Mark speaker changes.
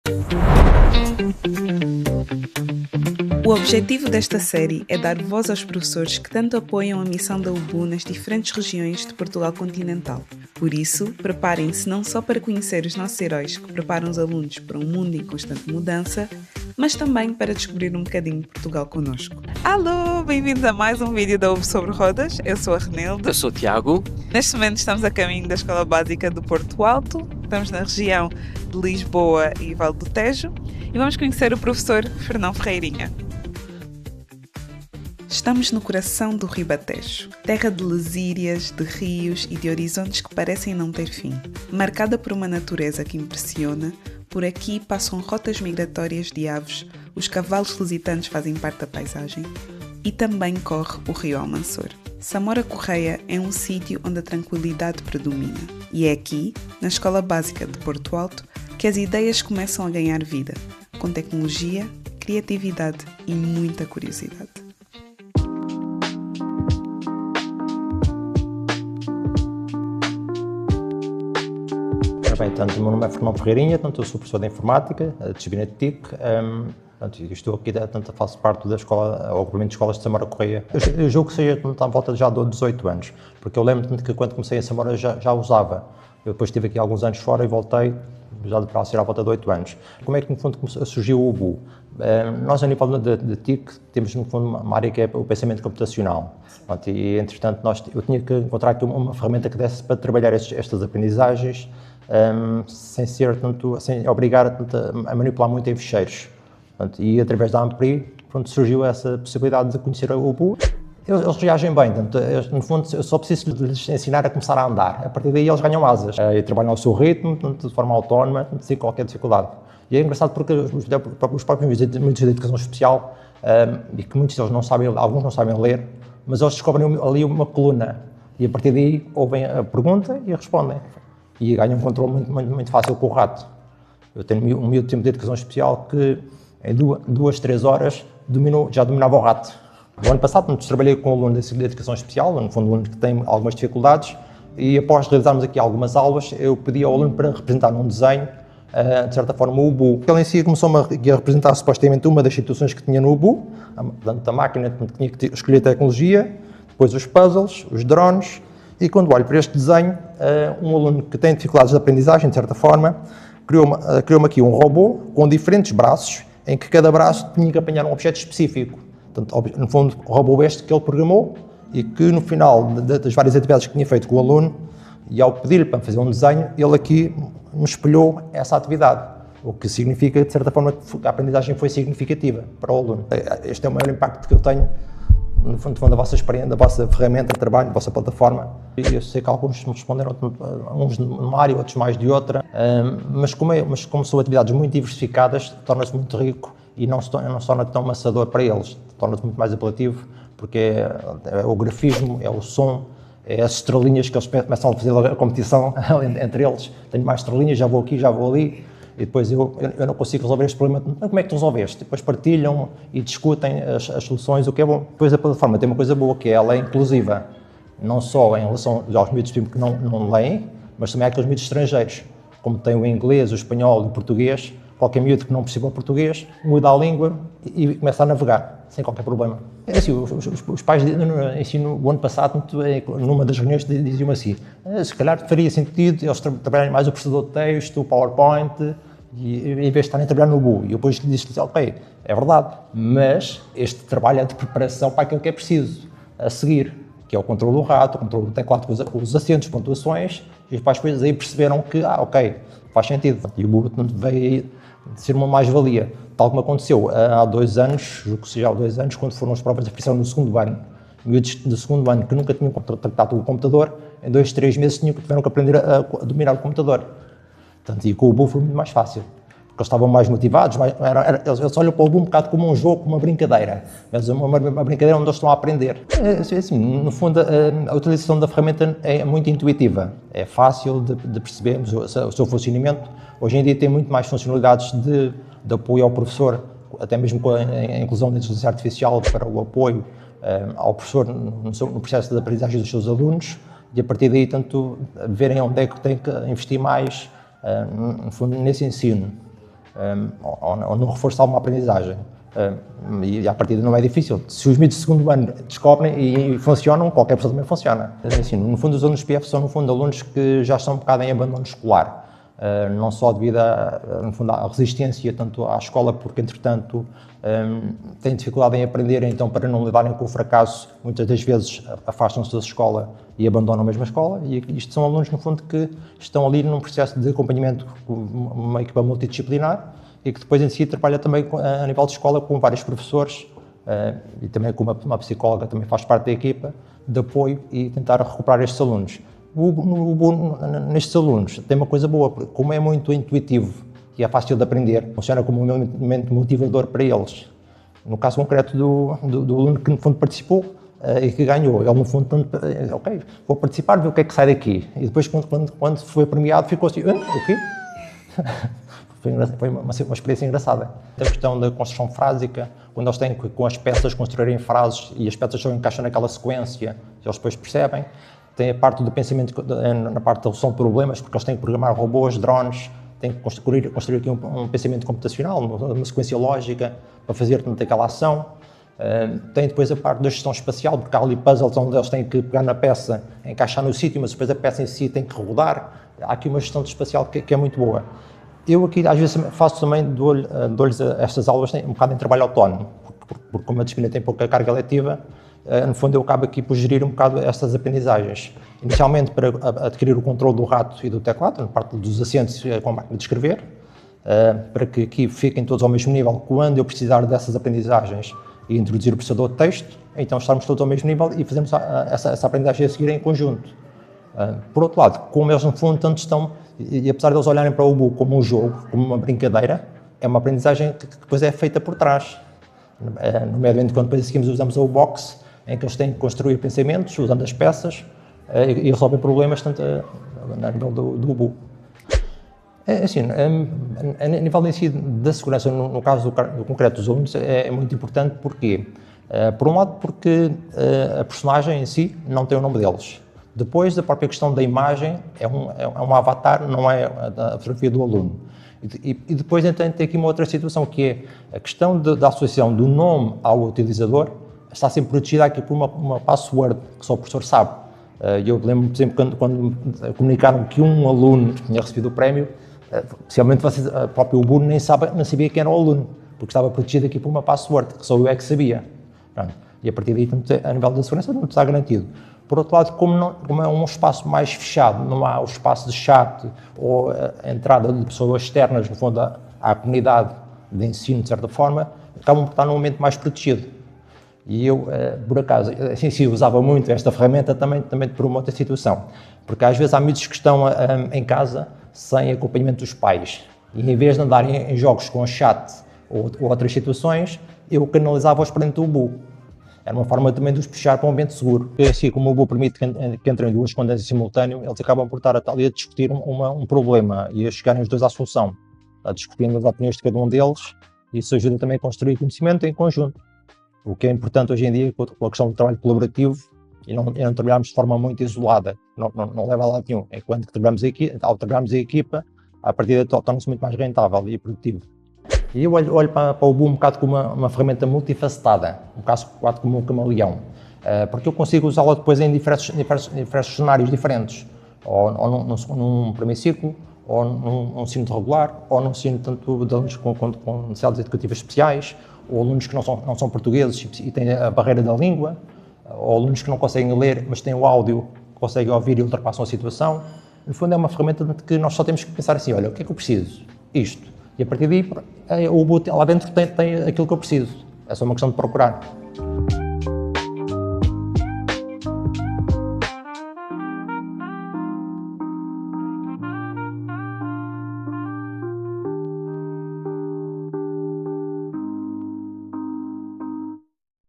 Speaker 1: O objetivo desta série é dar voz aos professores que tanto apoiam a missão da UBU nas diferentes regiões de Portugal continental. Por isso, preparem-se não só para conhecer os nossos heróis que preparam os alunos para um mundo em constante mudança, mas também para descobrir um bocadinho de Portugal connosco. Alô, bem-vindos a mais um vídeo da UBU sobre Rodas. Eu sou a Renilde.
Speaker 2: Eu sou o Tiago.
Speaker 1: Neste momento estamos a caminho da Escola Básica do Porto Alto. Estamos na região de Lisboa e Vale do Tejo e vamos conhecer o professor Fernão Ferreirinha. Estamos no coração do Ribatejo, terra de lesírias, de rios e de horizontes que parecem não ter fim. Marcada por uma natureza que impressiona, por aqui passam rotas migratórias de aves, os cavalos lusitanos fazem parte da paisagem e também corre o rio Almanzor. Samora Correia é um sítio onde a tranquilidade predomina e é aqui, na Escola Básica de Porto Alto, que as ideias começam a ganhar vida, com tecnologia, criatividade e muita curiosidade.
Speaker 3: Bem, tanto o meu nome é Fernão Ferreirinha, tanto eu sou professor de Informática, de disciplina de TIC, estou aqui, tanto faço parte da escola, ou agrupamento de escolas de Samora Correia. Eu julgo que seja à volta já de 18 anos, porque eu lembro que quando comecei em Samora já usava. Eu depois estive aqui alguns anos fora e voltei, já para ser à volta de 8 anos. Como é que no fundo surgiu o UBU? Nós a nível de TIC temos no fundo uma área que é o pensamento computacional. E entretanto eu tinha que encontrar aqui uma ferramenta que desse para trabalhar estas aprendizagens, sem obrigar a manipular muito em ficheiros. E através da Ampri surgiu essa possibilidade de conhecer o UBU. Eles reagem bem, no fundo eu só preciso lhes ensinar a começar a andar. A partir daí eles ganham asas e trabalham ao seu ritmo, de forma autónoma, sem qualquer dificuldade. E é engraçado porque os próprios muitos de educação especial, e que muitos deles não sabem, alguns não sabem ler, mas eles descobrem ali uma coluna e a partir daí ouvem a pergunta e respondem. E ganham um controle muito fácil com o rato. Eu tenho um miúdo de tempo de educação especial que em 2-3 horas já dominava o rato. No ano passado trabalhei com um aluno de educação especial, no fundo um aluno que tem algumas dificuldades, e após realizarmos aqui algumas aulas, eu pedi ao aluno para representar num desenho, de certa forma, o UBU. Ele em si começou a representar supostamente uma das situações que tinha no UBU, a máquina que tinha que escolher a tecnologia, depois os puzzles, os drones. E quando olho para este desenho, um aluno que tem dificuldades de aprendizagem, de certa forma, criou-me aqui um robô com diferentes braços, em que cada braço tinha que apanhar um objeto específico. Portanto, no fundo, o robô que ele programou e que no final das várias atividades que tinha feito com o aluno, e ao pedir-lhe para fazer um desenho, ele aqui me espelhou essa atividade. O que significa, de certa forma, que a aprendizagem foi significativa para o aluno. Este é o maior impacto que eu tenho no fundo, da vossa experiência, da vossa ferramenta de trabalho, da vossa plataforma. Eu sei que alguns me responderam, uns numa área, outros mais de outra, mas como são atividades muito diversificadas, torna-se muito rico e não se torna tão maçador para eles, torna-se muito mais apelativo, porque é o grafismo, é o som, é as estrelinhas que eles começam a fazer a competição entre eles. Tenho mais estrelinhas, já vou aqui, já vou ali. E depois eu não consigo resolver este problema. Como é que tu resolveste? Depois partilham e discutem as soluções, o que é bom. Depois a plataforma tem uma coisa boa, que ela é inclusiva. Não só em relação aos miúdos que não leem, mas também àqueles miúdos estrangeiros. Como tem o inglês, o espanhol e o português, qualquer miúdo que não perceba o português, muda a língua e começa a navegar, sem qualquer problema. É assim, os pais no ensino, o ano passado, numa das reuniões, diziam assim, se calhar faria sentido eles trabalharem mais o processador de texto, o PowerPoint, e em vez de estarem a trabalhar no UBU. E eu depois disse, ok, é verdade, mas este trabalho é de preparação para aquilo que é preciso a seguir, que é o controle do rato, o controle do teclado com os acentos, pontuações, e os pais depois aí perceberam que, ok, faz sentido. E o UBU veio ser uma mais-valia, tal como aconteceu há 2 anos, julgo que seja há 2 anos, quando foram as provas de aferição no segundo ano. Miúdos do segundo ano que nunca tinham tratado o computador, em 2-3 meses tiveram que aprender a dominar o computador. Portanto, e com o UBU foi muito mais fácil, porque eles estavam mais motivados, eles olham para o UBU um bocado como um jogo, como uma brincadeira, mas uma brincadeira onde eles estão a aprender. Assim, no fundo, a utilização da ferramenta é muito intuitiva, é fácil de percebermos o seu funcionamento. Hoje em dia tem muito mais funcionalidades de apoio ao professor, até mesmo com a inclusão da inteligência artificial para o apoio ao professor no processo de aprendizagem dos seus alunos, e a partir daí, tanto verem onde é que tem que investir mais, no fundo, nesse ensino. ou no reforço de alguma aprendizagem. E à partida não é difícil. Se os miúdos de segundo ano descobrem e funcionam, qualquer pessoa também funciona. Assim, no fundo, os alunos PF são, no fundo, alunos que já estão um bocado em abandono escolar. Não só devido no fundo, à resistência tanto à escola, porque, entretanto, têm dificuldade em aprender, então, para não lidarem com o fracasso, muitas das vezes afastam-se da escola e abandonam a mesma escola. E isto são alunos, no fundo, que estão ali num processo de acompanhamento com uma equipa multidisciplinar e que depois em si trabalha também a nível de escola com vários professores e também com uma psicóloga também faz parte da equipa de apoio e tentar recuperar estes alunos. Nestes alunos tem uma coisa boa, porque como é muito intuitivo e é fácil de aprender, funciona como um elemento motivador para eles. No caso concreto do aluno que no fundo participou e que ganhou, ele no fundo, ok, vou participar, ver o que é que sai daqui. E depois quando foi premiado ficou assim, o quê? Foi uma experiência engraçada. A questão da construção frásica, quando eles têm com as peças construírem frases e as peças só encaixam naquela sequência, eles depois percebem. Tem a parte do pensamento, na parte da resolução de problemas, porque eles têm que programar robôs, drones, têm que construir aqui um pensamento computacional, uma sequência lógica para fazer toda aquela ação. Tem depois a parte da gestão espacial, porque há ali puzzles onde eles têm que pegar na peça, encaixar no sítio, mas depois a peça em si tem que rodar. Há aqui uma gestão espacial que é muito boa. Eu aqui, às vezes, faço também, dou-lhes estas aulas um bocado em trabalho autónomo, porque como a disciplina tem pouca carga letiva, no fundo eu acabo aqui por gerir um bocado estas aprendizagens. Inicialmente para adquirir o controle do rato e do teclado, na parte dos assentos com a máquina de escrever, para que aqui fiquem todos ao mesmo nível quando eu precisar dessas aprendizagens e introduzir o processador de texto, então estarmos todos ao mesmo nível e fazemos essa aprendizagem a seguir em conjunto. Por outro lado, como eles no fundo tanto estão, e apesar de eles olharem para o Ubu como um jogo, como uma brincadeira, é uma aprendizagem que depois é feita por trás. Nomeadamente quando depois seguimos usamos o box, em que eles têm que construir pensamentos usando as peças e resolver problemas tanto a nível do Ubu. Assim, a nível em si da segurança, no caso do concreto dos alunos, é muito importante porque, por um lado, porque a personagem em si não tem o nome deles. Depois, a própria questão da imagem é um avatar, não é a fotografia do aluno. E depois, então, tem aqui uma outra situação, que é a questão da associação do nome ao utilizador está sempre protegida aqui por uma password que só o professor sabe. Eu lembro, por exemplo, quando comunicaram que um aluno tinha recebido o prémio, especialmente a própria Ubuntu nem sabia quem era o aluno, porque estava protegido aqui por uma password, que só eu é que sabia. E a partir daí, a nível da segurança, não está garantido. Por outro lado, como é um espaço mais fechado, não há o espaço de chat ou a entrada de pessoas externas, no fundo, à comunidade de ensino, de certa forma, acabam por estar num momento mais protegido. E eu, por acaso, assim, sim, usava muito esta ferramenta também por uma outra situação, porque às vezes há miúdos que estão em casa sem acompanhamento dos pais, e em vez de andarem em jogos com chat ou outras situações, eu canalizava-os para dentro do Ubu. Era uma forma também de os puxar para um ambiente seguro. Porque assim, como o Ubu permite que entrem duas contas em simultâneo, eles acabam por estar ali a discutir um problema e a chegarem os dois à solução, discutindo as opiniões de cada um deles, e isso ajuda também a construir conhecimento em conjunto. O que é importante hoje em dia com a questão do trabalho colaborativo e não trabalharmos de forma muito isolada, não leva a lado nenhum. Enquanto que ao trabalharmos a equipa, a partida torna-se muito mais rentável e produtivo. E eu olho para o Ubu um bocado como uma ferramenta multifacetada, um bocado como um camaleão, porque eu consigo usá-la depois em diversos cenários diferentes, ou num primeiro ciclo, ou num ensino regular, ou num ensino tanto de alunos com necessidades educativas especiais, ou alunos que não são portugueses e têm a barreira da língua, ou alunos que não conseguem ler, mas têm o áudio, conseguem ouvir e ultrapassam a situação. No fundo, é uma ferramenta que nós só temos que pensar assim, olha, o que é que eu preciso? Isto. E a partir daí, o Ubu lá dentro tem aquilo que eu preciso. É só uma questão de procurar.